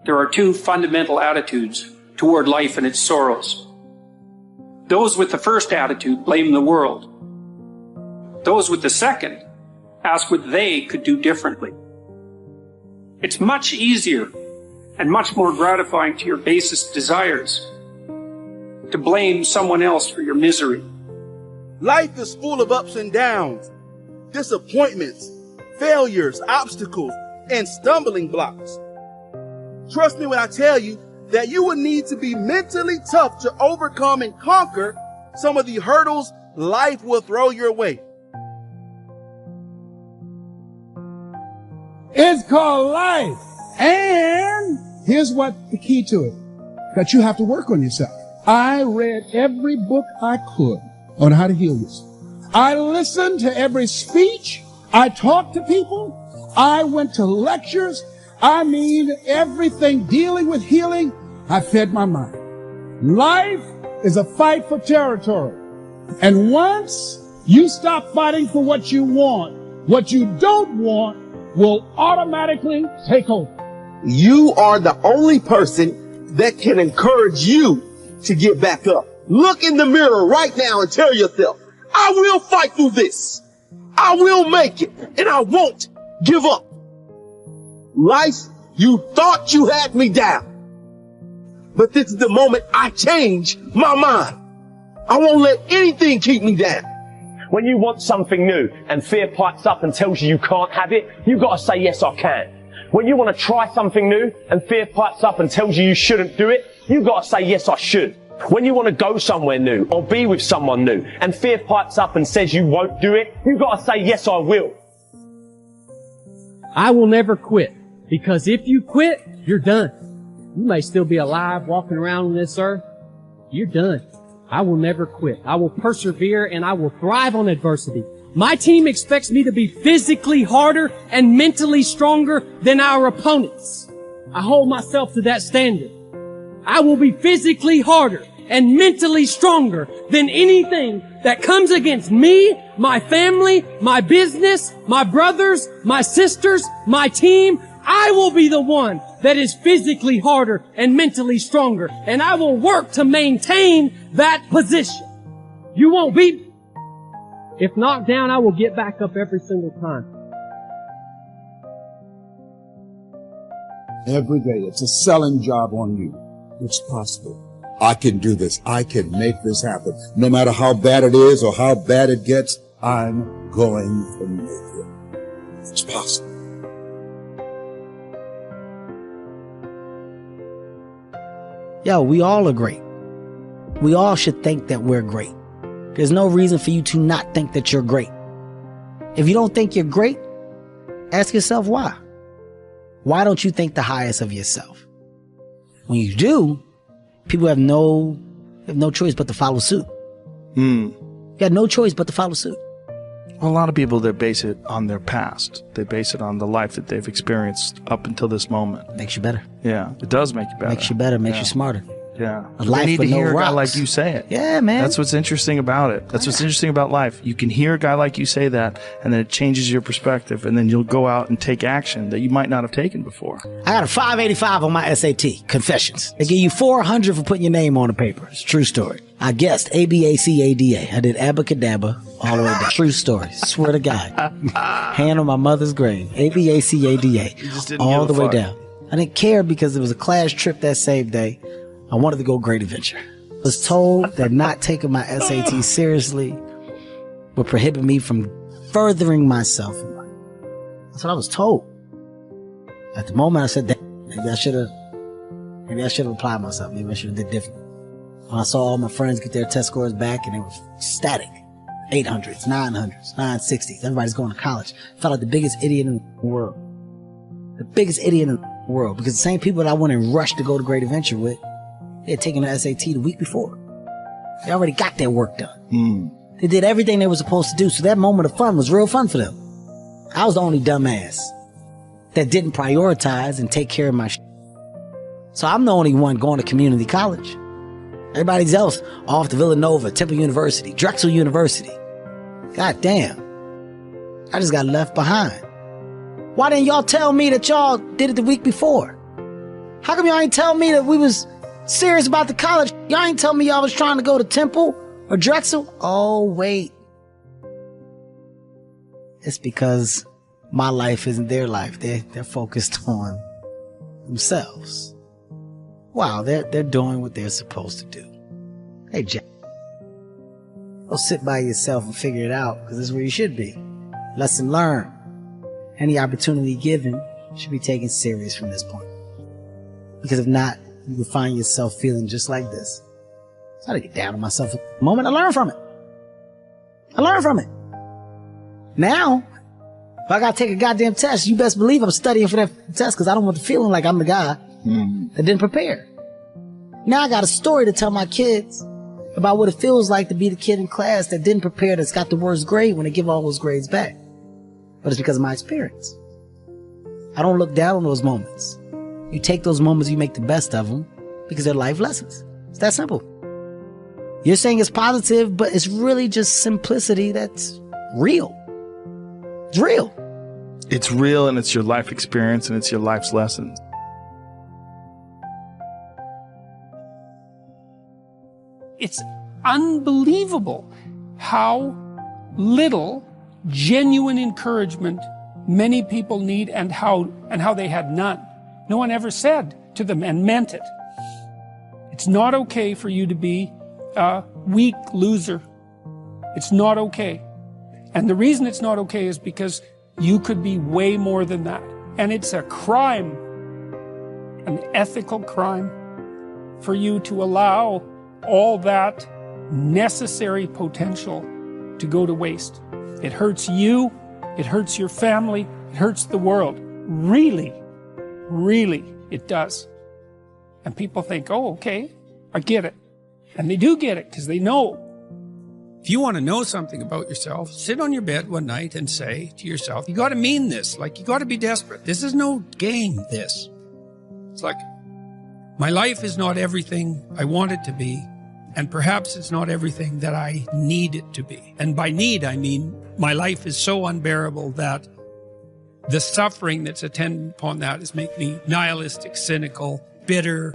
there are two fundamental attitudes toward life and its sorrows. Those with the first attitude blame the world. Those with the second ask what they could do differently. It's much easier and much more gratifying to your basest desires to blame someone else for your misery. Life is full of ups and downs, disappointments, failures, obstacles, and stumbling blocks. Trust me when I tell you that you will need to be mentally tough to overcome and conquer some of the hurdles life will throw your way. It's called life. And here's what the key to it, that you have to work on yourself. I read every book I could on how to heal yourself. I listened to every speech. I talked to people. I went to lectures. I mean, everything dealing with healing, I fed my mind. Life is a fight for territory. And once you stop fighting for what you want, what you don't want will automatically take over. You are the only person that can encourage you to get back up. Look in the mirror right now and tell yourself, I will fight through this. I will make it, and I won't give up. Life, you thought you had me down. But this is the moment I change my mind. I won't let anything keep me down. When you want something new and fear pipes up and tells you you can't have it, you've got to say, yes, I can. When you want to try something new and fear pipes up and tells you you shouldn't do it, you've got to say, yes, I should. When you want to go somewhere new or be with someone new and fear pipes up and says you won't do it, you've got to say, yes, I will. I will never quit, because if you quit, you're done. You may still be alive walking around on this earth. You're done. I will never quit. I will persevere and I will thrive on adversity. My team expects me to be physically harder and mentally stronger than our opponents. I hold myself to that standard. I will be physically harder and mentally stronger than anything that comes against me, my family, my business, my brothers, my sisters, my team. I will be the one that is physically harder and mentally stronger, and I will work to maintain that position. You won't beat me. If knocked down, I will get back up every single time. Every day, it's a selling job on you. It's possible. I can do this. I can make this happen. No matter how bad it is or how bad it gets, I'm going to make it. It's possible. Yo, we all are great. We all should think that we're great. There's no reason for you to not think that you're great. If you don't think you're great, ask yourself why. Why don't you think the highest of yourself? When you do, people have no choice but to follow suit. You got no choice but to follow suit. Well, a lot of people, they base it on their past. They base it on the life that they've experienced up until this moment. Makes you better. Yeah, it does make you better. Makes you better, makes you smarter. Yeah. A life we need with to no hear a guy rocks. like you say it. Yeah, man. That's what's interesting about it. That's what's interesting about life. You can hear a guy like you say that, and then it changes your perspective, and then you'll go out and take action that you might not have taken before. I got a 585 on my SAT. Confessions. They give you 400 for putting your name on the paper. It's a true story. I guessed ABACADA. I did abacadabra all the way down. True story. Swear to God. Hand on my mother's grave. ABACADA. All the way down. I didn't care because it was a class trip that same day. I wanted to go Great Adventure. I was told that not taking my SAT seriously would prohibit me from furthering myself in life. That's what I was told. At the moment, I said, maybe I should have applied myself. Maybe I should have did different. When I saw all my friends get their test scores back and they were static. 800s, 900s, 960s. Everybody's going to college. I felt like the biggest idiot in the world. The biggest idiot in the world. Because the same people that I went and rushed to go to Great Adventure with, they had taken the SAT the week before. They already got their work done. They did everything they were supposed to do. So that moment of fun was real fun for them. I was the only dumbass that didn't prioritize and take care of my shit. So I'm the only one going to community college. Everybody else off to Villanova, Temple University, Drexel University. God damn. I just got left behind. Why didn't y'all tell me that y'all did it the week before? How come y'all ain't tell me that we was serious about the college? Y'all ain't tell me y'all was trying to go to Temple or Drexel? Oh, wait. It's because my life isn't their life. They're focused on themselves. Wow, they're doing what they're supposed to do. Hey, Jack. Go sit by yourself and figure it out, because this is where you should be. Lesson learned. Any opportunity given should be taken serious from this point. Because if not, you will find yourself feeling just like this. So I had to get down on myself for a moment. I learned from it. Now, if I gotta take a goddamn test, you best believe I'm studying for that test, because I don't want the feeling like I'm the guy that didn't prepare. Now I got a story to tell my kids about what it feels like to be the kid in class that didn't prepare, that's got the worst grade when they give all those grades back. But it's because of my experience. I don't look down on those moments. You take those moments, you make the best of them, because they're life lessons. It's that simple. You're saying it's positive, but it's really just simplicity that's real. It's real. It's real, and it's your life experience, and it's your life's lessons. It's unbelievable how little genuine encouragement many people need, and how they had none. No one ever said to them and meant it. It's not okay for you to be a weak loser. It's not okay. And the reason it's not okay is because you could be way more than that. And it's a crime, an ethical crime, for you to allow all that necessary potential to go to waste. It hurts you, it hurts your family, it hurts the world. Really, really, it does. And people think, oh, okay, I get it. And they do get it, because they know. If you want to know something about yourself, sit on your bed one night and say to yourself, you got to mean this. Like, you got to be desperate. This is no game, this. It's like, my life is not everything I want it to be, and perhaps it's not everything that I need it to be. And by need, I mean my life is so unbearable that the suffering that's attendant upon that is make me nihilistic, cynical, bitter,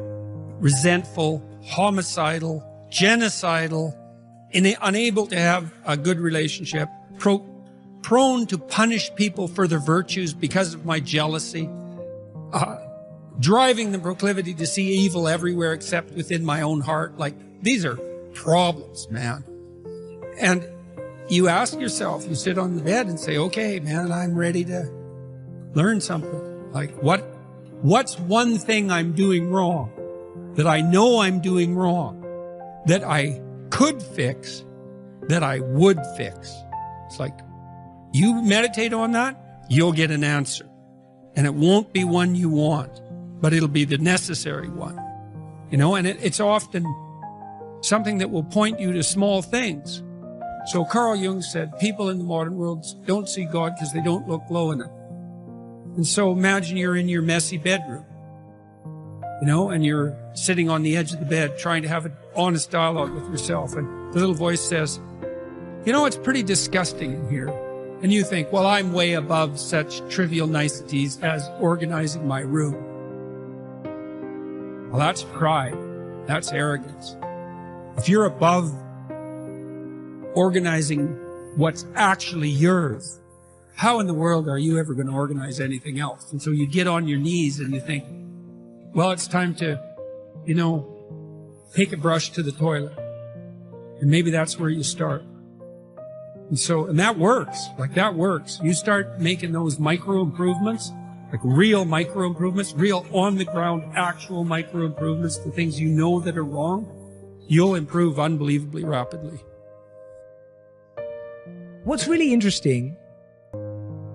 resentful, homicidal, genocidal, unable to have a good relationship, prone to punish people for their virtues because of my jealousy, driving the proclivity to see evil everywhere except within my own heart. Like, these are problems, man. And you ask yourself, you sit on the bed and say, okay, man, I'm ready to learn something. Like, what's one thing I'm doing wrong that I know I'm doing wrong, that I could fix, that I would fix? It's like, you meditate on that, you'll get an answer. And it won't be one you want, but it'll be the necessary one. You know, and it's often something that will point you to small things. So Carl Jung said, people in the modern world don't see God because they don't look low enough. And so imagine you're in your messy bedroom, you know, and you're sitting on the edge of the bed trying to have an honest dialogue with yourself. And the little voice says, you know, it's pretty disgusting in here. And you think, well, I'm way above such trivial niceties as organizing my room. Well, that's pride. That's arrogance. If you're above organizing what's actually yours, how in the world are you ever going to organize anything else? And so you get on your knees and you think, well, it's time to, you know, take a brush to the toilet. And maybe that's where you start. And that works. Like, that works. You start making those micro improvements, like real micro improvements, real on the ground, actual micro improvements, the things you know that are wrong, you'll improve unbelievably rapidly. What's really interesting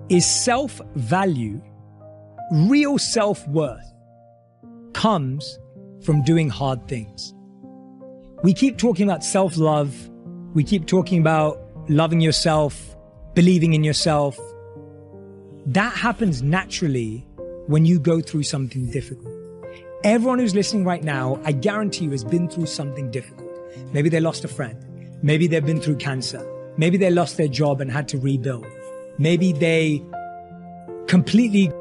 is self-value, real self-worth, comes from doing hard things. We keep talking about self-love. We keep talking about loving yourself, believing in yourself. That happens naturally when you go through something difficult. Everyone who's listening right now, I guarantee you, has been through something difficult. Maybe they lost a friend. Maybe they've been through cancer. Maybe they lost their job and had to rebuild. Maybe they completely